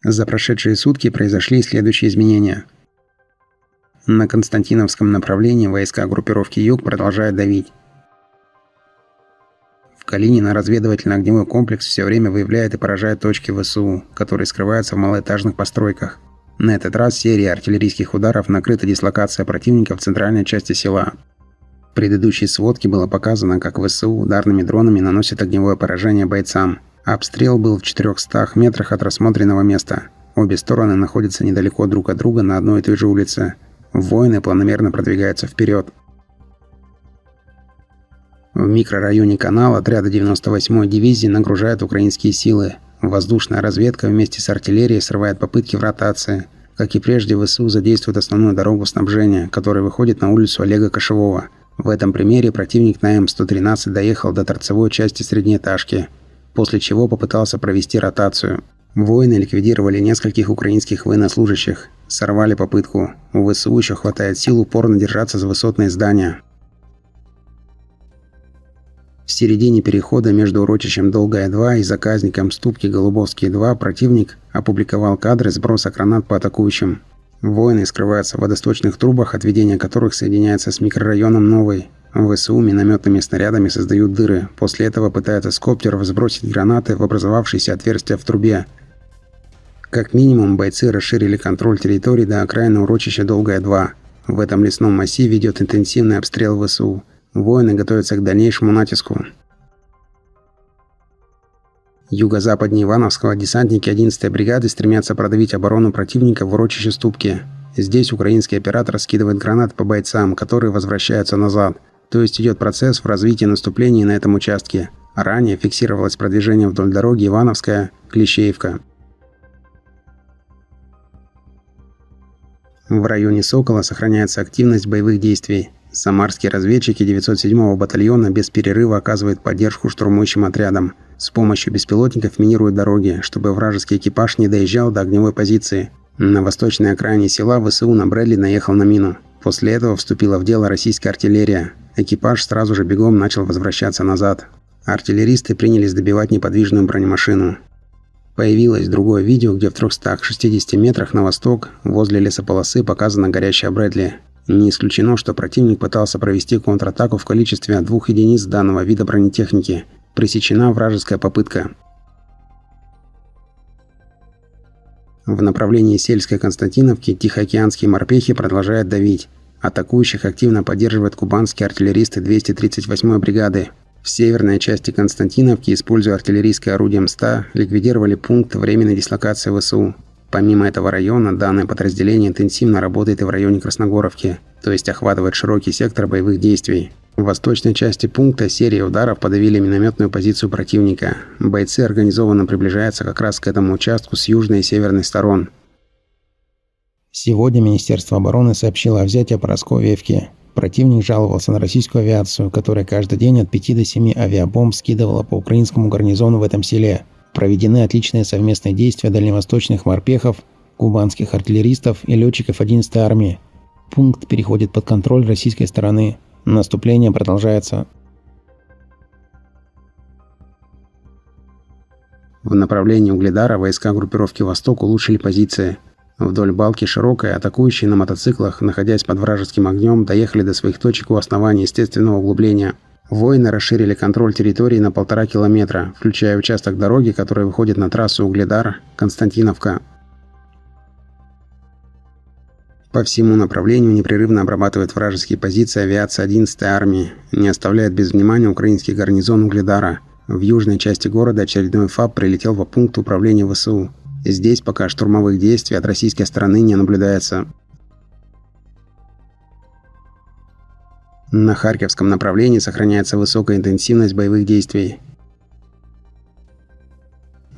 За прошедшие сутки произошли следующие изменения. На Константиновском направлении войска группировки «Юг» продолжают давить. В Калинино разведывательно-огневой комплекс все время выявляет и поражает точки ВСУ, которые скрываются в малоэтажных постройках. На этот раз серия артиллерийских ударов накрыта дислокация противника в центральной части села. В предыдущей сводке было показано, как ВСУ ударными дронами наносят огневое поражение бойцам. Обстрел был в 400 метрах от рассмотренного места. Обе стороны находятся недалеко друг от друга на одной и той же улице. Воины планомерно продвигаются вперед. В микрорайоне Канал отряды 98-й дивизии нагружают украинские силы. Воздушная разведка вместе с артиллерией срывает попытки в ротации. Как и прежде, ВСУ задействует основную дорогу снабжения, которая выходит на улицу Олега Кошевого. В этом примере противник на М-113 доехал до торцевой части среднеэтажки, после чего попытался провести ротацию. Воины ликвидировали нескольких украинских военнослужащих, сорвали попытку. У ВСУ еще хватает сил упорно держаться за высотные здания. В середине перехода между урочищем Долгая-2 и заказником Ступки Голубовские-2 противник опубликовал кадры сброса гранат по атакующим. Воины скрываются в водосточных трубах, отведение которых соединяется с микрорайоном Новый. ВСУ минометными снарядами создают дыры. После этого пытаются с коптеров сбросить гранаты в образовавшиеся отверстия в трубе. Как минимум, бойцы расширили контроль территории до окраины урочища Долгая-2. В этом лесном массиве идет интенсивный обстрел ВСУ. Воины готовятся к дальнейшему натиску. Юго-западнее Ивановского десантники 11-й бригады стремятся продавить оборону противника в урочище Ступки. Здесь украинский оператор скидывает гранаты по бойцам, которые возвращаются назад. То есть идет процесс в развитии наступления на этом участке. Ранее фиксировалось продвижение вдоль дороги Ивановская-Клещеевка. В районе Сокола сохраняется активность боевых действий. Самарские разведчики 907-го батальона без перерыва оказывают поддержку штурмующим отрядам. С помощью беспилотников минируют дороги, чтобы вражеский экипаж не доезжал до огневой позиции. На восточной окраине села ВСУ на Брэдли наехал на мину. После этого вступила в дело российская артиллерия. Экипаж сразу же бегом начал возвращаться назад. Артиллеристы принялись добивать неподвижную бронемашину. Появилось другое видео, где в 360 метрах на восток, возле лесополосы, показана горящая Брэдли. Не исключено, что противник пытался провести контратаку в количестве 2 единиц данного вида бронетехники. Пресечена вражеская попытка. В направлении сельской Константиновки тихоокеанские морпехи продолжают давить. Атакующих активно поддерживают кубанские артиллеристы 238-й бригады. В северной части Константиновки, используя артиллерийское орудие МСТА, ликвидировали пункт временной дислокации ВСУ. Помимо этого района, данное подразделение интенсивно работает и в районе Красногоровки, то есть охватывает широкий сектор боевых действий. В восточной части пункта серия ударов подавили минометную позицию противника. Бойцы организованно приближаются как раз к этому участку с южной и северной сторон. Сегодня Министерство обороны сообщило о взятии Поросковьевки. Противник жаловался на российскую авиацию, которая каждый день от 5 до 7 авиабомб скидывала по украинскому гарнизону в этом селе. Проведены отличные совместные действия дальневосточных морпехов, кубанских артиллеристов и летчиков 11-й армии. Пункт переходит под контроль российской стороны. Наступление продолжается. В направлении Угледара войска группировки «Восток» улучшили позиции. Вдоль балки широкой атакующие на мотоциклах, находясь под вражеским огнем, доехали до своих точек у основания естественного углубления. Воины расширили контроль территории на 1,5 километра, включая участок дороги, который выходит на трассу Угледар-Константиновка. По всему направлению непрерывно обрабатывает вражеские позиции авиация 11-й армии, не оставляет без внимания украинский гарнизон Угледара. В южной части города очередной ФАБ прилетел по пункту управления ВСУ. Здесь пока штурмовых действий от российской стороны не наблюдается. На Харьковском направлении сохраняется высокая интенсивность боевых действий.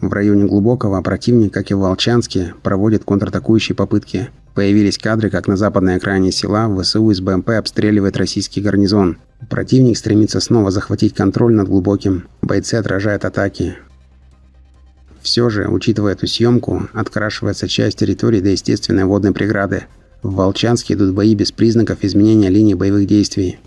В районе Глубокого противник, как и в Волчанске, проводит контратакующие попытки. Появились кадры, как на западной окраине села ВСУ из БМП обстреливает российский гарнизон. Противник стремится снова захватить контроль над Глубоким. Бойцы отражают атаки. Все же, учитывая эту съемку, открашивается часть территории до естественной водной преграды. В Волчанске идут бои без признаков изменения линии боевых действий.